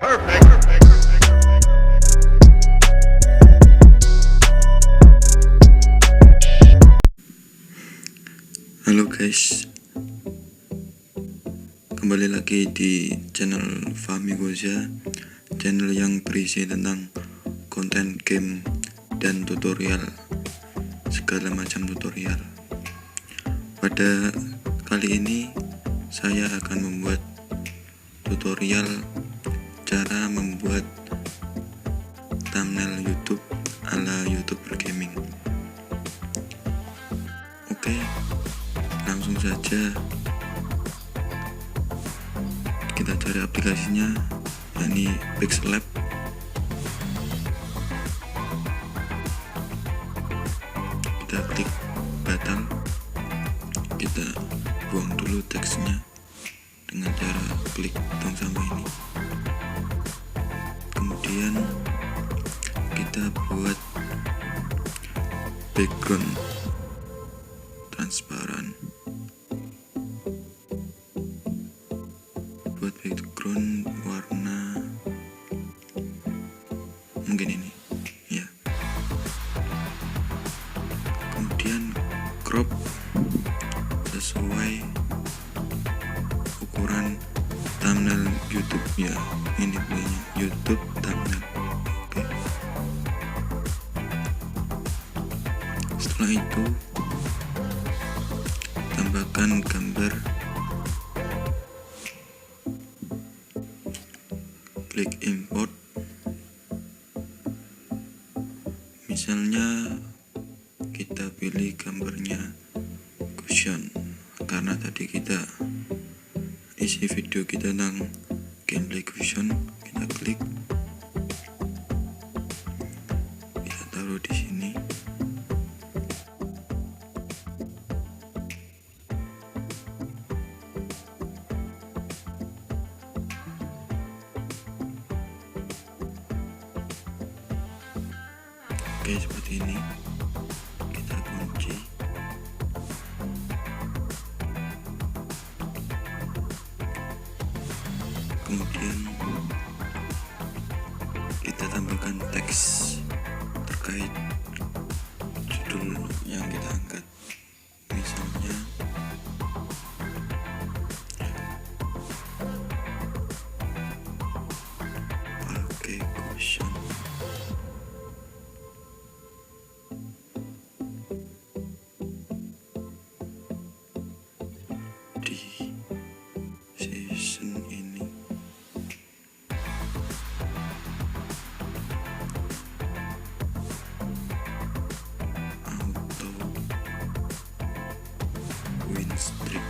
Halo guys, kembali lagi di channel Famigoza, channel yang berisi tentang konten game dan tutorial, segala macam tutorial. Pada kali ini saya akan membuat tutorial cara membuat thumbnail YouTube ala YouTuber gaming. Oke, langsung saja kita cari aplikasinya, yakni Pixel Lab. Kita klik batal, kita buang dulu teksnya dengan cara klik tong sampah ini. Kemudian kita buat background transparan. Buat background warna mungkin ini ya. Kemudian crop sesuai ukuran thumbnail YouTube ya. Ini punya YouTube thumbnail. Oke. Setelah itu tambahkan gambar, klik import. Misalnya kita pilih gambarnya cushion, karena tadi kita isi video kita tentang gameplay cushion. Kita klik, kita taruh di sini. Oke, seperti ini. Kita kunci. Kemudian kita tambahkan teks terkait judul yang kita angkat. Misalnya pakai cushion. Season ini auto win streak.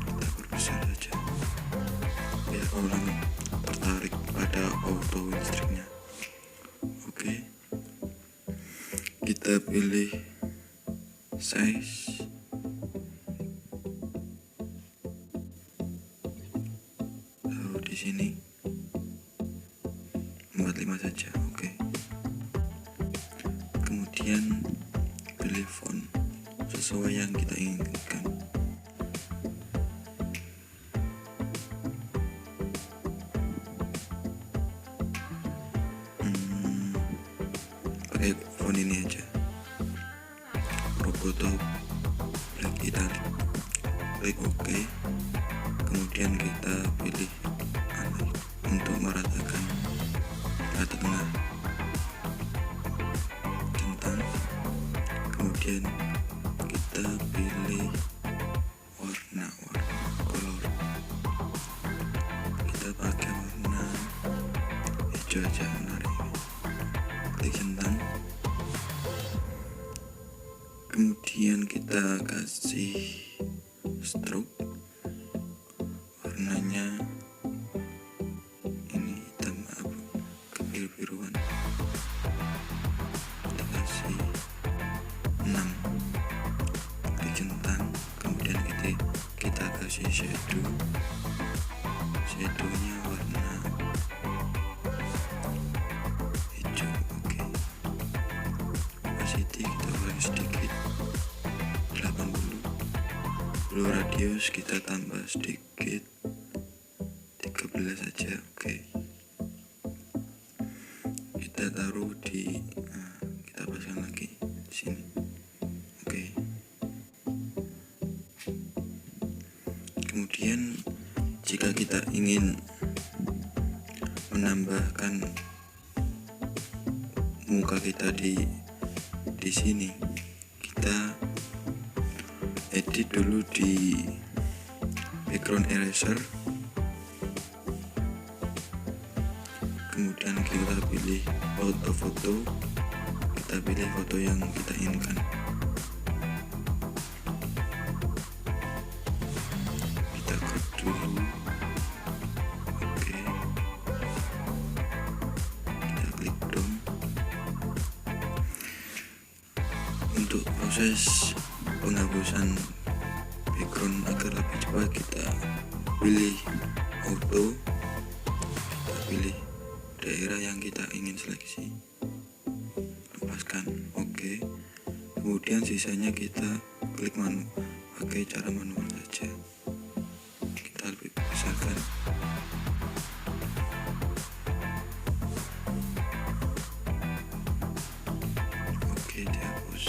Kita perbesar saja biar orang tertarik pada auto win streaknya. Oke, kita pilih size, taruh di sini 45 saja. Oke. Kemudian pilih font sesuai yang kita inginkan. Pakai font ini aja, Roboto Black Italic. Klik OK. Kemudian kita pilih align untuk meratakan rata tengah centang. Kemudian kita pilih warna color. Kita pakai warna hijau aja, menarik. Klik centang. Kemudian kita kasih stroke, warnanya ini hitam abu kebiru-biruan. Kita kasih 6, klik centang. Kemudian kita kasih shadownya warna hijau. Oke. Opacity kita kurangi sedikit 80. blue radius kita tambah sedikit 13 saja. Oke. Kita taruh di kita pasang lagi di sini. Oke. Kemudian jika kita ingin menambahkan muka kita di sini, kita edit dulu di background eraser, kemudian kita pilih auto foto, kita pilih foto yang kita inginkan. Kita crop dulu. Oke, kita klik dong. Untuk proses penghapusan background agar lebih cepat, kita pilih auto, kita pilih daerah yang kita ingin seleksi, lepaskan. Oke. Kemudian sisanya kita klik pakai cara manual saja. Kita lebih besarkan. Oke, dihapus.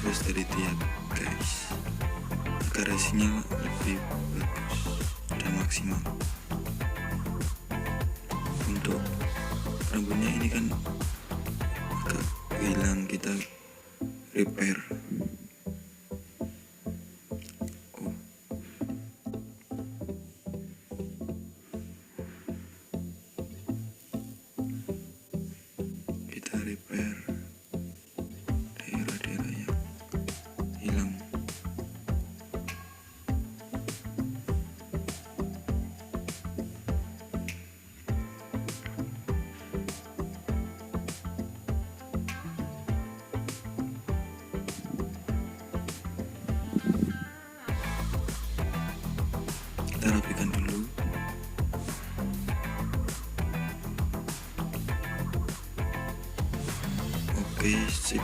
Harus dari tiap guys, agar hasilnya lebih bagus dan maksimal. Untuk rambutnya ini kan agak hilang, kita repair. Kita repair daerah-daerah yang hilang. Kita rapikan dulu. Oke, sip.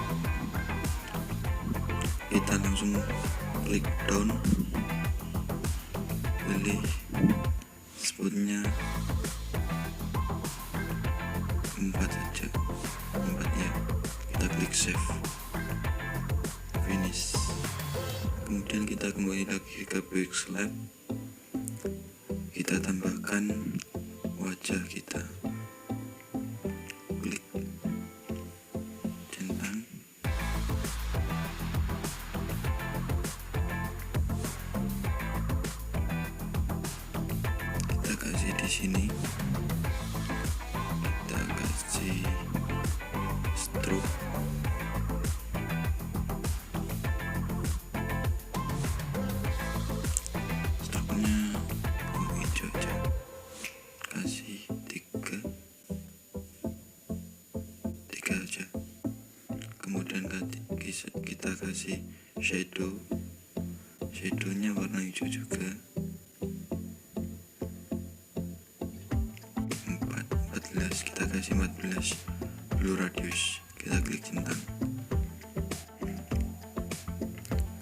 Kita langsung klik down, pilih spotnya 4 saja, 4 ya. Kita klik save, finish. Kemudian kita kembali lagi ke backslash, kita tambahkan wajah kita, klik centang, kita kasih di sini, kita kasih stroke, stroke-nya hijau aja, kasih 3 aja. Kemudian kita kasih shadownya warna hijau juga, 14, kita kasih 14 blue radius, kita klik centang.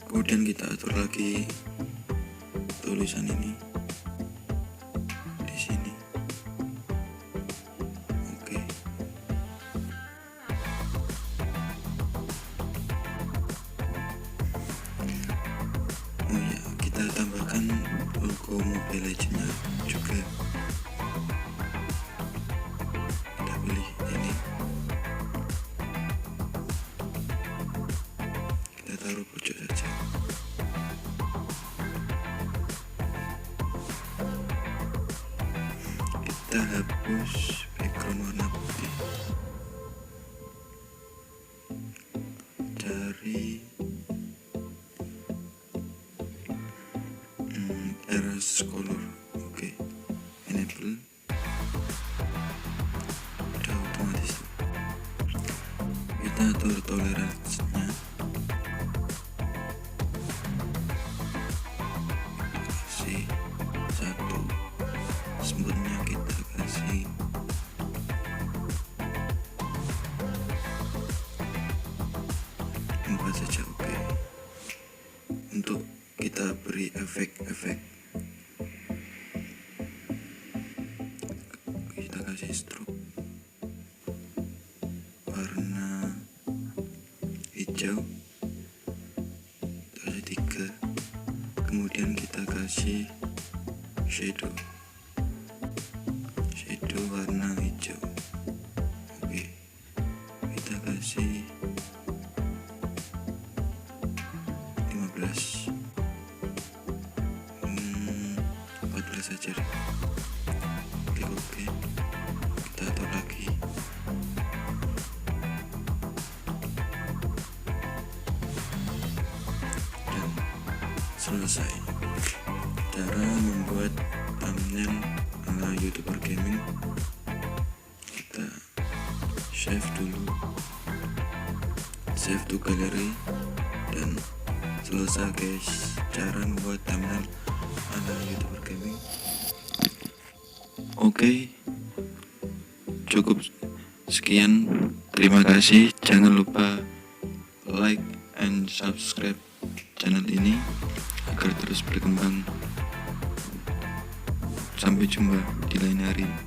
Kemudian kita atur lagi tulisan ini di sini. Oke. Oh ya, kita tambahkan logo Mobile Legends-nya juga. Kita pilih ini, kita taruh pojok saja. Kita hapus background warna putih. Dari erase color. Oke. Enable. Udah otomatis. Kita atur toleransinya. Kasih 1. Sebelumnya kita kasih 4 saja. Oke. Untuk kita beri efek-efek. Kita kasih stroke warna hijau, kasih 3. Kemudian kita kasih shadow warna hijau. Oke, kita kasih 15, 14 saja deh. Oke, kita atur lagi. Dan selesai. Cara membuat thumbnail ala YouTuber gaming. Kita save dulu, save to gallery, dan selesai guys cara membuat thumbnail ala YouTuber gaming. Oke, cukup sekian, terima kasih. Jangan lupa like and subscribe channel ini agar terus berkembang. Sampai jumpa di lain hari.